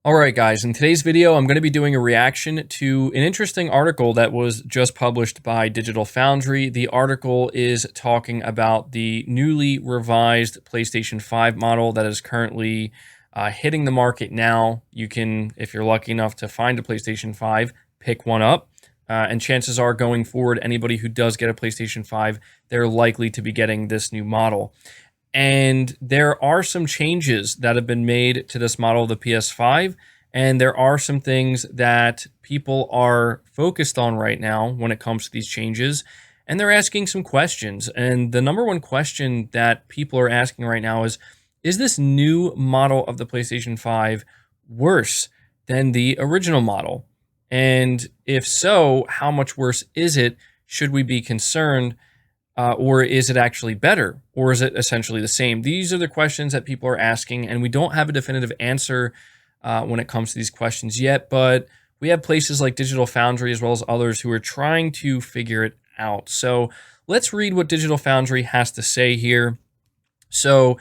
All right, guys, in today's video, I'm going to be doing a reaction to an interesting article that was just published by Digital Foundry. The article is talking about the newly revised PlayStation 5 model that is currently hitting the market now. You can, if you're lucky enough to find a PlayStation 5, pick one up. And chances are going forward, anybody who does get a PlayStation 5, they're likely to be getting this new model. And there are some changes that have been made to this model of the PS5. And there are some things that people are focused on right now when it comes to these changes. And they're asking some questions. And the number one question that people are asking right now is this new model of the PlayStation 5 worse than the original model? And if so, how much worse is it? Should we be concerned? Or is it actually better? Or is it essentially the same? These are the questions that people are asking, and we don't have a definitive answer when it comes to these questions yet, but we have places like Digital Foundry as well as others who are trying to figure it out. So let's read what Digital Foundry has to say here. So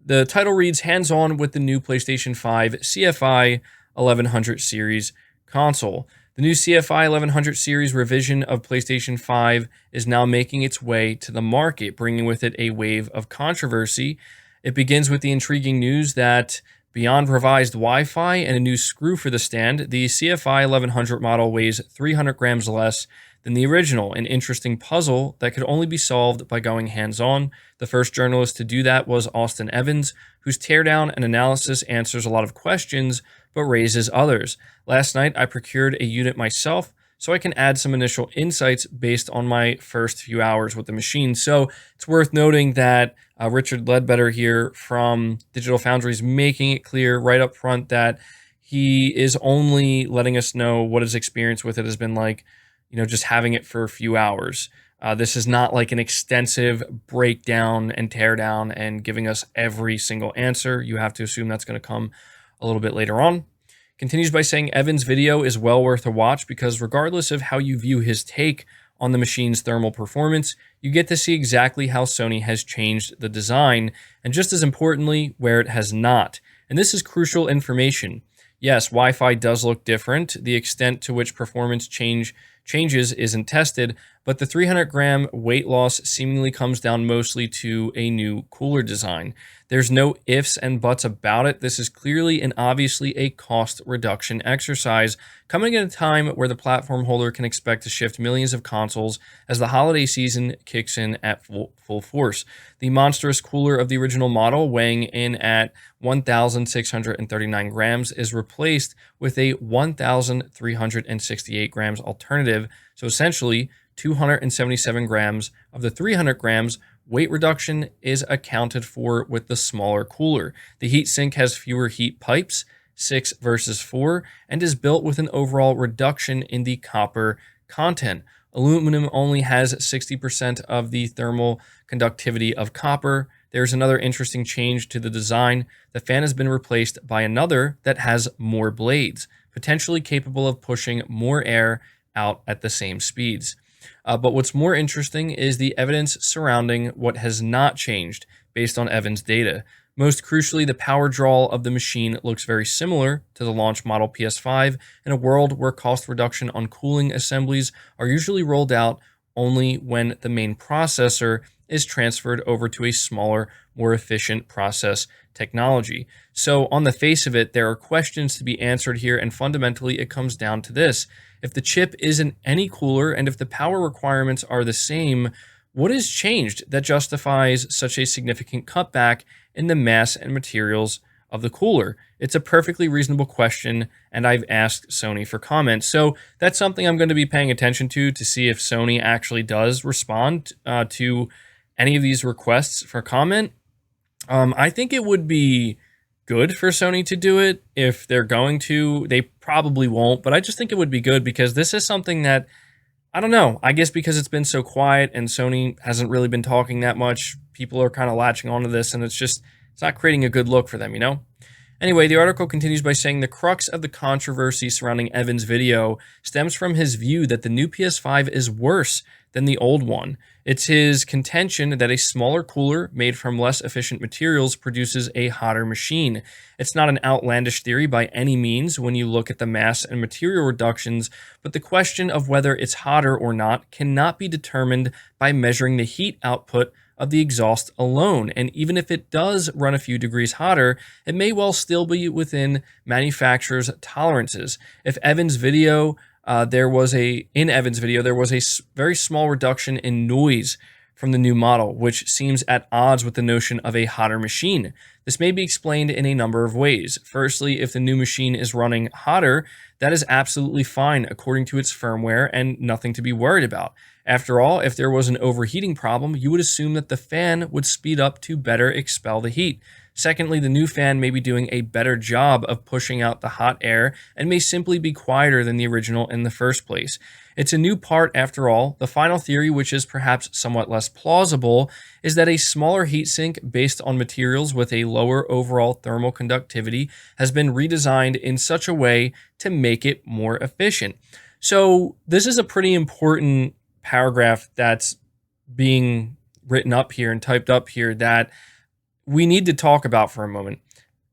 the title reads, "Hands-on with the new PlayStation 5 CFI 1100 series console." The new CFI 1100 series revision of PlayStation 5 is now making its way to the market, bringing with it a wave of controversy. It begins with the intriguing news that beyond revised Wi-Fi and a new screw for the stand, the CFI 1100 model weighs 300 grams less than the original, an interesting puzzle that could only be solved by going hands-on. The first journalist to do that was Austin Evans, whose teardown and analysis answers a lot of questions, but raises others. Last night, I procured a unit myself, so I can add some initial insights based on my first few hours with the machine. So it's worth noting that Richard Ledbetter here from Digital Foundry is making it clear right up front that he is only letting us know what his experience with it has been like, just having it for a few hours. This is not like an extensive breakdown and teardown and giving us every single answer. You have to assume that's going to come a little bit later on. Continues by saying Evan's video is well worth a watch because regardless of how you view his take on the machine's thermal performance, you get to see exactly how Sony has changed the design, and just as importantly, where it has not. And this is crucial information. Yes, Wi-Fi does look different. The extent to which performance changes isn't tested, but the 300-gram weight loss seemingly comes down mostly to a new cooler design. There's no ifs and buts about it. This is clearly and obviously a cost reduction exercise, coming at a time where the platform holder can expect to shift millions of consoles as the holiday season kicks in at full force. The monstrous cooler of the original model, weighing in at 1,639 grams, is replaced with a 1,368 grams alternative. So essentially, 277 grams of the 300 grams weight reduction is accounted for with the smaller cooler. The heatsink has fewer heat pipes, 6 versus 4, and is built with an overall reduction in the copper content. Aluminum only has 60% of the thermal conductivity of copper. There's another interesting change to the design. The fan has been replaced by another that has more blades, potentially capable of pushing more air out at the same speeds. But what's more interesting is the evidence surrounding what has not changed based on Evan's data. Most crucially, the power draw of the machine looks very similar to the launch model PS5 in a world where cost reduction on cooling assemblies are usually rolled out only when the main processor is transferred over to a smaller, more efficient process technology. So on the face of it, there are questions to be answered here, and fundamentally it comes down to this. If the chip isn't any cooler and if the power requirements are the same, what has changed that justifies such a significant cutback in the mass and materials of the cooler? It's a perfectly reasonable question, and I've asked Sony for comments. So that's something I'm going to be paying attention to see if Sony actually does respond to any of these requests for comment. I think it would be good for Sony to do it. If they're going to, they probably won't, but I just think it would be good because this is something that, I don't know, I guess because it's been so quiet and Sony hasn't really been talking that much, people are kind of latching onto this, and it's not creating a good look for them, Anyway, the article continues by saying the crux of the controversy surrounding Evan's video stems from his view that the new PS5 is worse than the old one. It's his contention that a smaller cooler made from less efficient materials produces a hotter machine. It's not an outlandish theory by any means when you look at the mass and material reductions, but the question of whether it's hotter or not cannot be determined by measuring the heat output of the exhaust alone. And even if it does run a few degrees hotter, it may well still be within manufacturer's tolerances. If Evan's video, there was a very small reduction in noise from the new model, which seems at odds with the notion of a hotter machine. This may be explained in a number of ways. Firstly, if the new machine is running hotter, that is absolutely fine according to its firmware and nothing to be worried about. After all, if there was an overheating problem, you would assume that the fan would speed up to better expel the heat. Secondly, the new fan may be doing a better job of pushing out the hot air and may simply be quieter than the original in the first place. It's a new part after all. The final theory, which is perhaps somewhat less plausible, is that a smaller heatsink based on materials with a lower overall thermal conductivity has been redesigned in such a way to make it more efficient. So this is a pretty important paragraph that's being written up here and typed up here that we need to talk about for a moment.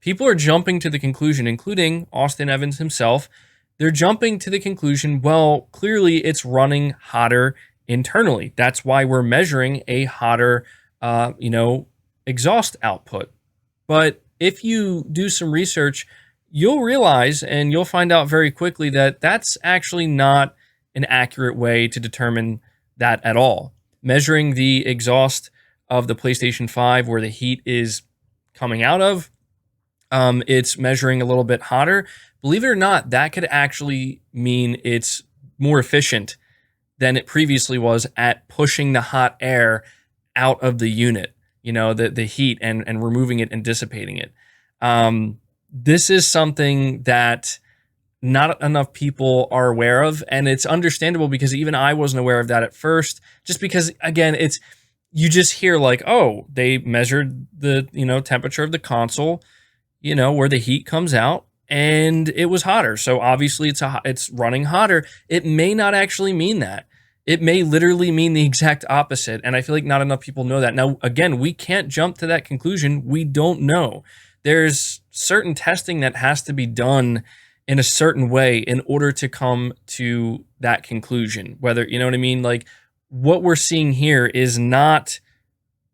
People are jumping to the conclusion, including Austin Evans himself, they're jumping to the conclusion, well, clearly it's running hotter internally. That's why we're measuring a hotter, exhaust output. But if you do some research, you'll realize and you'll find out very quickly that that's actually not an accurate way to determine that at all. Measuring the exhaust of the PlayStation 5 where the heat is coming out of, it's measuring a little bit hotter. Believe it or not, that could actually mean it's more efficient than it previously was at pushing the hot air out of the unit, the heat and removing it and dissipating it. This is something that not enough people are aware of, and it's understandable because even I wasn't aware of that at first, just because, again, you just hear like, oh, they measured the, temperature of the console, where the heat comes out, and it was hotter. So obviously it's running hotter. It may not actually mean that. It may literally mean the exact opposite, and I feel like not enough people know that. Now, again, we can't jump to that conclusion. We don't know. There's certain testing that has to be done in a certain way in order to come to that conclusion. Whether, you know what I mean? Like, what we're seeing here is not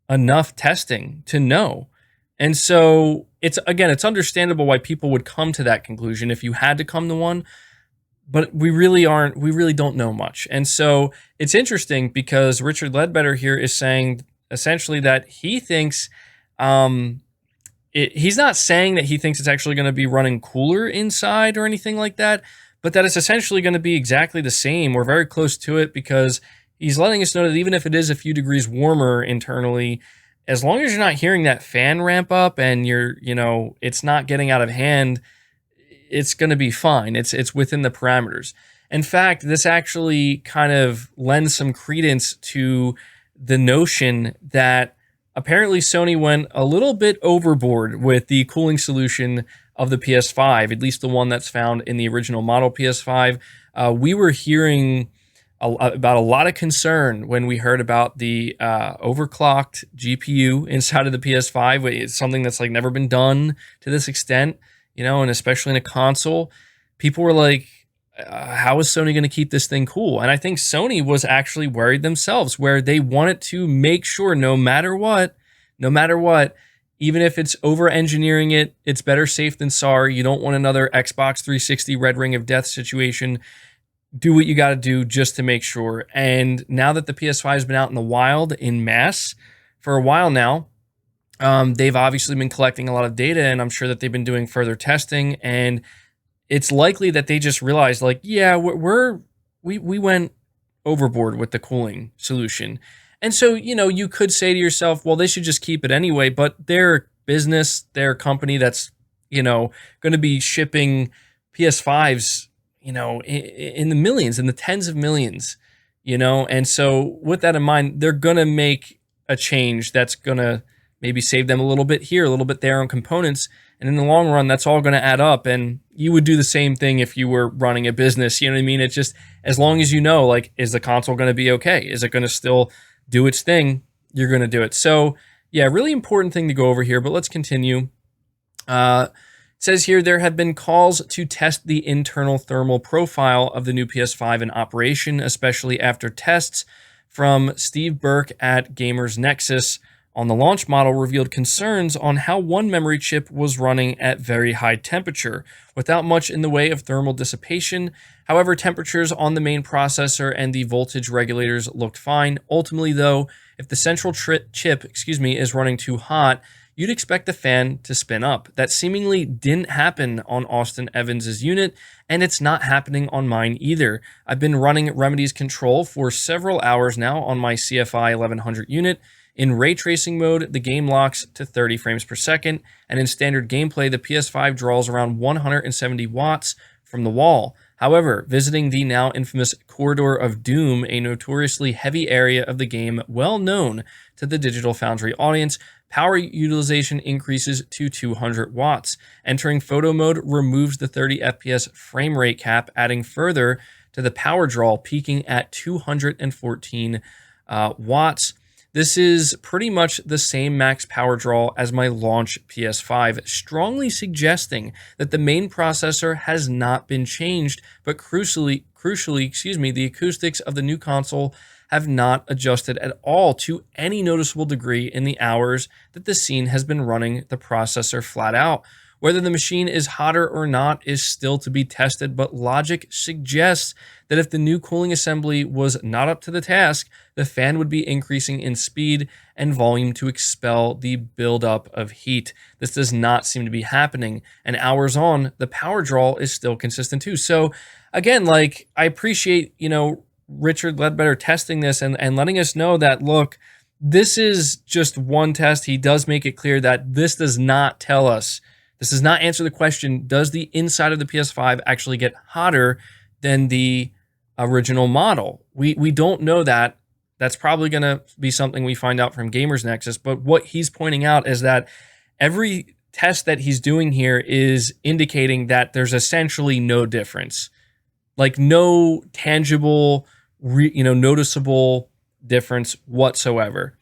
enough testing to know. And so it's understandable why people would come to that conclusion if you had to come to one, but we really don't know much. And so it's interesting because Richard Ledbetter here is saying essentially that he thinks, he's not saying that he thinks it's actually going to be running cooler inside or anything like that, but that it's essentially going to be exactly the same or very close to it, because he's letting us know that even if it is a few degrees warmer internally, as long as you're not hearing that fan ramp up and it's not getting out of hand, it's going to be fine. It's within the parameters. In fact, this actually kind of lends some credence to the notion that apparently Sony went a little bit overboard with the cooling solution of the PS5, at least the one that's found in the original model PS5. We were hearing about a lot of concern when we heard about the overclocked GPU inside of the PS5. It's something that's like never been done to this extent, and especially in a console. People were like, how is Sony going to keep this thing cool? And I think Sony was actually worried themselves, where they wanted to make sure no matter what, even if it's over-engineering it, it's better safe than sorry. You don't want another Xbox 360 Red Ring of Death situation. Do what you got to do just to make sure. And now that the PS5 has been out in the wild in mass for a while now, they've obviously been collecting a lot of data, and I'm sure that they've been doing further testing. And it's likely that they just realized, like, yeah, we went overboard with the cooling solution. And so, you could say to yourself, well, they should just keep it anyway. But their business, their company that's, going to be shipping PS5s, in the millions, in the tens of millions, And so with that in mind, they're going to make a change that's going to maybe save them a little bit here, a little bit there on components. And in the long run, that's all going to add up. And you would do the same thing if you were running a business. You know what I mean? It's just, as long as you know, like, is the console going to be okay? Is it going to still do its thing? You're going to do it. So yeah, really important thing to go over here, but let's continue. It says here, there have been calls to test the internal thermal profile of the new PS5 in operation, especially after tests from Steve Burke at Gamers Nexus on the launch model revealed concerns on how one memory chip was running at very high temperature, without much in the way of thermal dissipation. However, temperatures on the main processor and the voltage regulators looked fine. Ultimately, though, if the central chip is running too hot, you'd expect the fan to spin up. That seemingly didn't happen on Austin Evans's unit, and it's not happening on mine either. I've been running Remedy's control for several hours now on my CFI 1100 unit. In ray tracing mode, the game locks to 30 frames per second, and in standard gameplay, the PS5 draws around 170 watts from the wall. However, visiting the now infamous Corridor of Doom, a notoriously heavy area of the game well known to the Digital Foundry audience, power utilization increases to 200 watts. Entering photo mode removes the 30 FPS frame rate cap, adding further to the power draw, peaking at 214 watts. This is pretty much the same max power draw as my launch PS5, strongly suggesting that the main processor has not been changed, but crucially, the acoustics of the new console have not adjusted at all to any noticeable degree in the hours that the scene has been running the processor flat out. Whether the machine is hotter or not is still to be tested, but logic suggests that if the new cooling assembly was not up to the task, the fan would be increasing in speed and volume to expel the buildup of heat. This does not seem to be happening, and hours on, the power draw is still consistent too. So again, like, I appreciate, Richard Ledbetter testing this and letting us know that, look, this is just one test. He does make it clear that this does not tell us, this does not answer the question, does the inside of the PS5 actually get hotter than the original model? We don't know that. That's probably going to be something we find out from Gamers Nexus. But what he's pointing out is that every test that he's doing here is indicating that there's essentially no difference. Like, no tangible, noticeable difference whatsoever.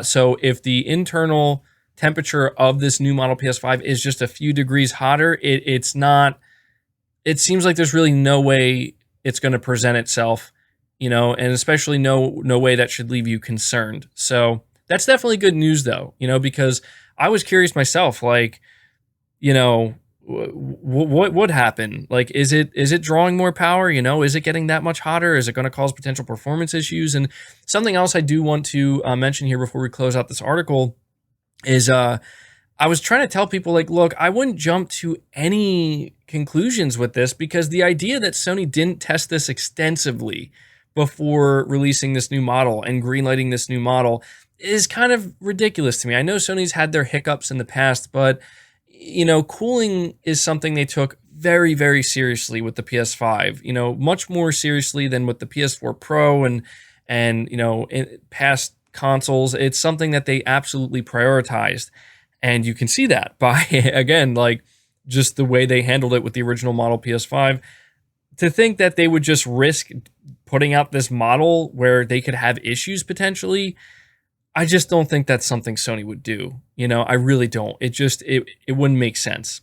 So if the internal temperature of this new model PS5 is just a few degrees hotter, it seems like there's really no way it's going to present itself, and especially no way that should leave you concerned. So that's definitely good news though, because I was curious myself, like, what would happen? Like, is it drawing more power? Is it getting that much hotter? Is it going to cause potential performance issues? And something else I do want to mention here before we close out this article is I was trying to tell people, like, look, I wouldn't jump to any conclusions with this, because the idea that Sony didn't test this extensively before releasing this new model and greenlighting this new model is kind of ridiculous to me. I know Sony's had their hiccups in the past, but cooling is something they took very, very seriously with the PS5, much more seriously than with the PS4 Pro and in past consoles. It's something that they absolutely prioritized, and you can see that by again, like, just the way they handled it with the original model PS5. To think that they would just risk putting out this model where they could have issues potentially, I just don't think that's something Sony would do. I really don't. It wouldn't make sense.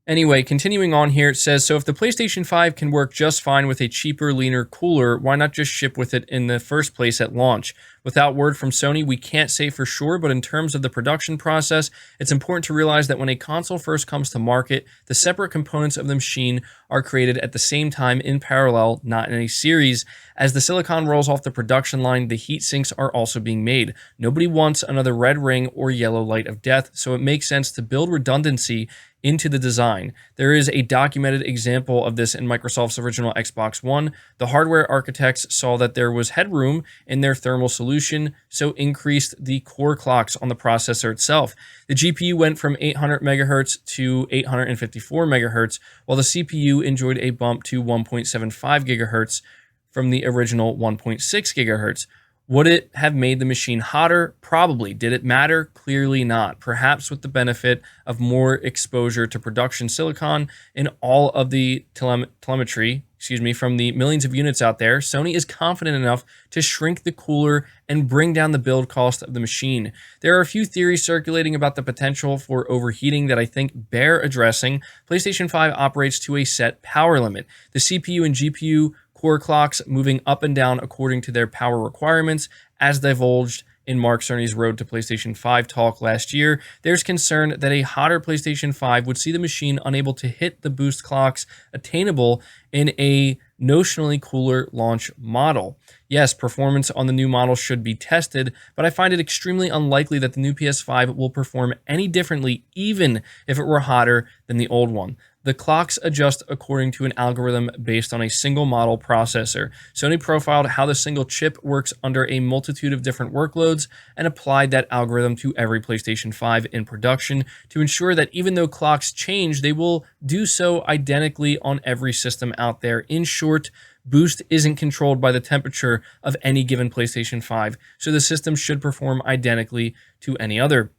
Anyway, continuing on here, it says, so if the PlayStation 5 can work just fine with a cheaper, leaner cooler, why not just ship with it in the first place at launch? Without word from Sony, we can't say for sure, but in terms of the production process, it's important to realize that when a console first comes to market, the separate components of the machine are created at the same time in parallel, not in a series. As the silicon rolls off the production line, the heat sinks are also being made. Nobody wants another red ring or yellow light of death, so it makes sense to build redundancy into the design. There is a documented example of this in Microsoft's original Xbox One. The hardware architects saw that there was headroom in their thermal solution, so increased the core clocks on the processor itself. The GPU went from 800 MHz to 854 MHz, while the CPU enjoyed a bump to 1.75 GHz from the original 1.6 GHz. Would it have made the machine hotter? Probably. Did it matter? Clearly not. Perhaps with the benefit of more exposure to production silicon in all of the telemetry, from the millions of units out there, Sony is confident enough to shrink the cooler and bring down the build cost of the machine. There are a few theories circulating about the potential for overheating that I think bear addressing. PlayStation 5 operates to a set power limit. The CPU and GPU core clocks moving up and down according to their power requirements, as divulged in Mark Cerny's Road to PlayStation 5 talk last year. There's concern that a hotter PlayStation 5 would see the machine unable to hit the boost clocks attainable in a notionally cooler launch model. Yes, performance on the new model should be tested, but I find it extremely unlikely that the new PS5 will perform any differently, even if it were hotter than the old one. The clocks adjust according to an algorithm based on a single model processor. Sony profiled how the single chip works under a multitude of different workloads and applied that algorithm to every PlayStation 5 in production to ensure that even though clocks change, they will do so identically on every system out there. In short, boost isn't controlled by the temperature of any given PlayStation 5, so the system should perform identically to any other.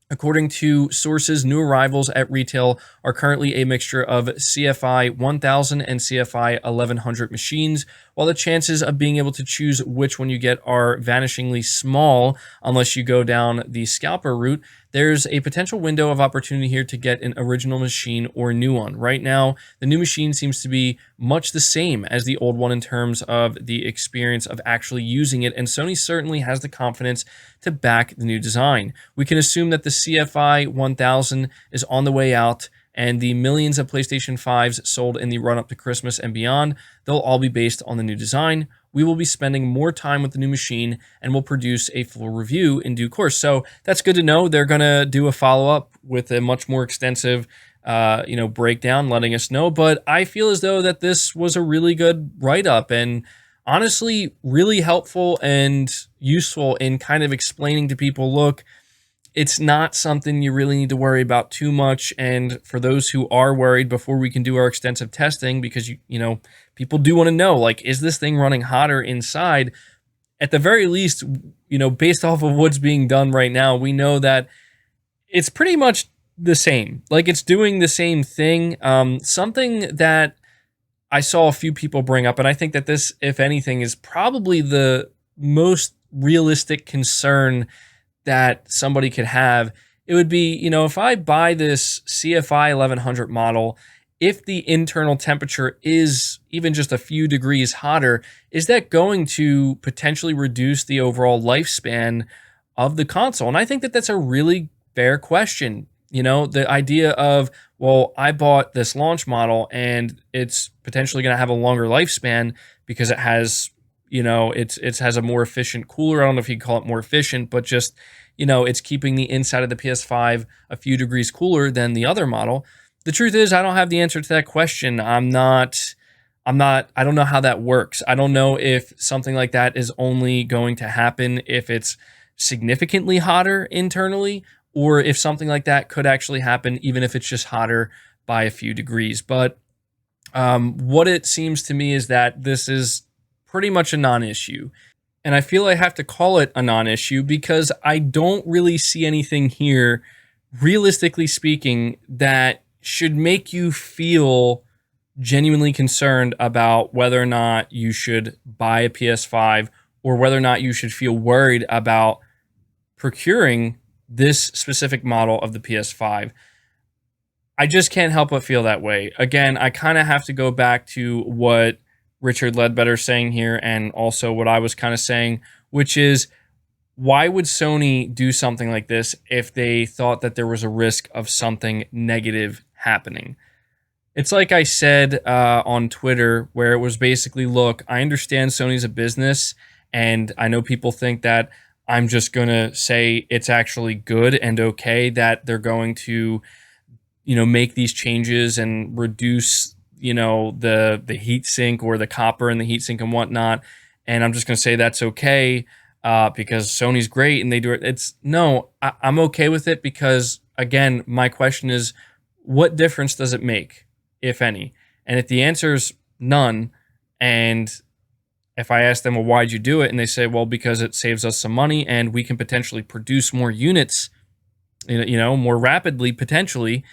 According to sources, new arrivals at retail are currently a mixture of CFI-1000 and CFI-1100 machines, while the chances of being able to choose which one you get are vanishingly small unless you go down the scalper route. There's a potential window of opportunity here to get an original machine or a new one. Right now, the new machine seems to be much the same as the old one in terms of the experience of actually using it, and Sony certainly has the confidence to back the new design. We can assume that the CFI 1000 is on the way out, and the millions of PlayStation 5s sold in the run-up to Christmas and beyond, they'll all be based on the new design. We will be spending more time with the new machine and will produce a full review in due course. So that's good to know. They're going to do a follow-up with a much more extensive breakdown, letting us know. But I feel as though that this was a really good write-up and honestly really helpful and useful in kind of explaining to people, look, it's not something you really need to worry about too much. And for those who are worried, before we can do our extensive testing, because people do want to know, like, is this thing running hotter inside? At the very least, based off of what's being done right now, we know that it's pretty much the same. Like, it's doing the same thing. Something that I saw a few people bring up, and I think that this, if anything, is probably the most realistic concern that somebody could have. It would be, if I buy this CFI 1100 model, if the internal temperature is even just a few degrees hotter, is that going to potentially reduce the overall lifespan of the console? And I think that that's a really fair question. The idea of, well, I bought this launch model and it's potentially going to have a longer lifespan because it has it has a more efficient cooler. I don't know if you call it more efficient, but just, it's keeping the inside of the PS5 a few degrees cooler than the other model. The truth is, I don't have the answer to that question. I don't know how that works. I don't know if something like that is only going to happen if it's significantly hotter internally, or if something like that could actually happen even if it's just hotter by a few degrees. But what it seems to me is that this is pretty much a non-issue. And I feel I have to call it a non-issue because I don't really see anything here, realistically speaking, that should make you feel genuinely concerned about whether or not you should buy a PS5 or whether or not you should feel worried about procuring this specific model of the PS5. I just can't help but feel that way. Again, I kind of have to go back to what Richard Ledbetter's saying here and also what I was kind of saying, which is, why would Sony do something like this if they thought that there was a risk of something negative happening? It's like I said on Twitter, where it was basically, look, I understand Sony's a business, and I know people think that I'm just going to say it's actually good and okay that they're going to, make these changes and reduce the heat sink or the copper in the heat sink and whatnot. And I'm just going to say that's okay because Sony's great and they do it. I'm okay with it because, again, my question is, what difference does it make, if any? And if the answer is none, and if I ask them, well, why'd you do it? And they say, well, because it saves us some money and we can potentially produce more units, more rapidly, potentially.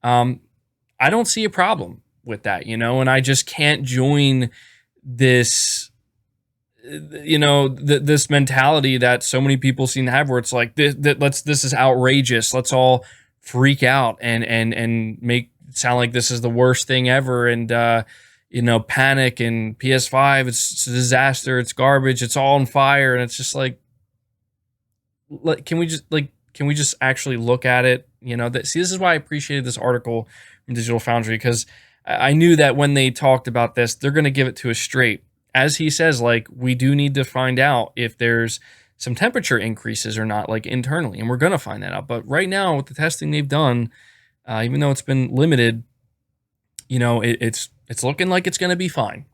I don't see a problem with that, and I just can't join this, this mentality that so many people seem to have, where it's like this is outrageous. Let's all freak out and make it sound like this is the worst thing ever, and panic, and PS5, it's a disaster, it's garbage, it's all on fire, and it's just like, can we just actually look at it? See, this is why I appreciated this article from Digital Foundry, because I knew that when they talked about this, they're going to give it to us straight. As he says, like, we do need to find out if there's some temperature increases or not, like internally, and we're going to find that out. But right now, with the testing they've done, even though it's been limited, it's looking like it's going to be fine.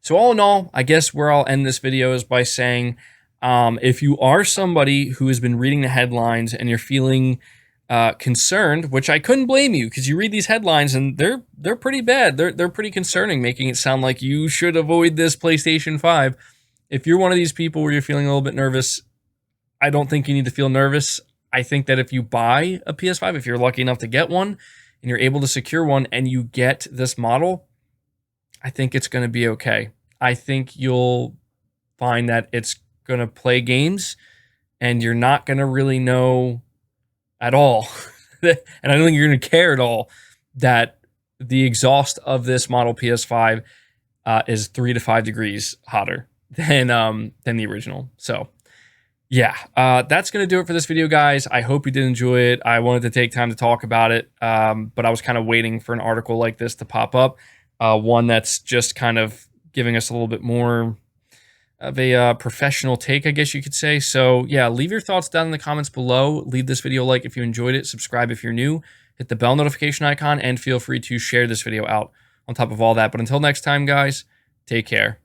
So all in all, I guess where I'll end this video is by saying, if you are somebody who has been reading the headlines and you're feeling concerned, which I couldn't blame you, because you read these headlines and they're pretty bad. They're pretty concerning, making it sound like you should avoid this PlayStation 5. If you're one of these people where you're feeling a little bit nervous, I don't think you need to feel nervous. I think that if you buy a PS5, if you're lucky enough to get one and you're able to secure one and you get this model, I think it's going to be okay. I think you'll find that it's going to play games and you're not going to really know at all, and I don't think you're going to care at all, that the exhaust of this model PS5 is 3 to 5 degrees hotter than the original. So yeah, that's going to do it for this video, guys. I hope you did enjoy it. I wanted to take time to talk about it, but I was kind of waiting for an article like this to pop up, one that's just kind of giving us a little bit more of a professional take, I guess you could say. So yeah, leave your thoughts down in the comments below. Leave this video a like if you enjoyed it. Subscribe if you're new. Hit the bell notification icon, and feel free to share this video out on top of all that. But until next time, guys, take care.